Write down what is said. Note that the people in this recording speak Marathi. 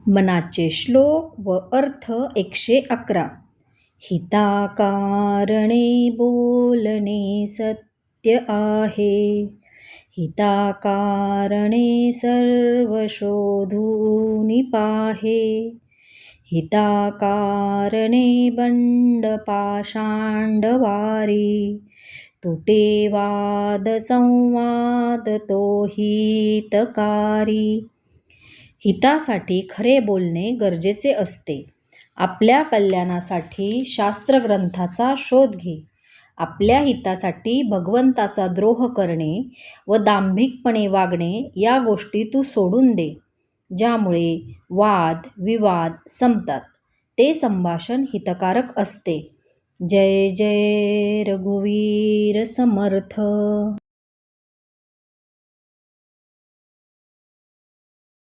मनाचे श्लोक व अर्थ 111. हिताकारणे बोलणे सत्य आहे, हिताकारणे सर्व शोधून पाहे, हिताकारणे बंड पाषांड वारी, तुटे वाद संवाद तो हितकारी. हितासाठी खरे बोलणे गरजेचे असते. आपल्या कल्याणासाठी शास्त्रग्रंथाचा शोध घे. आपल्या हितासाठी भगवंताचा द्रोह करणे व दांभिकपणे वागणे या गोष्टी तू सोडून दे, ज्यामुळे वाद विवाद संपतात. ते संभाषण हितकारक असते. जय जय रघुवीर समर्थ.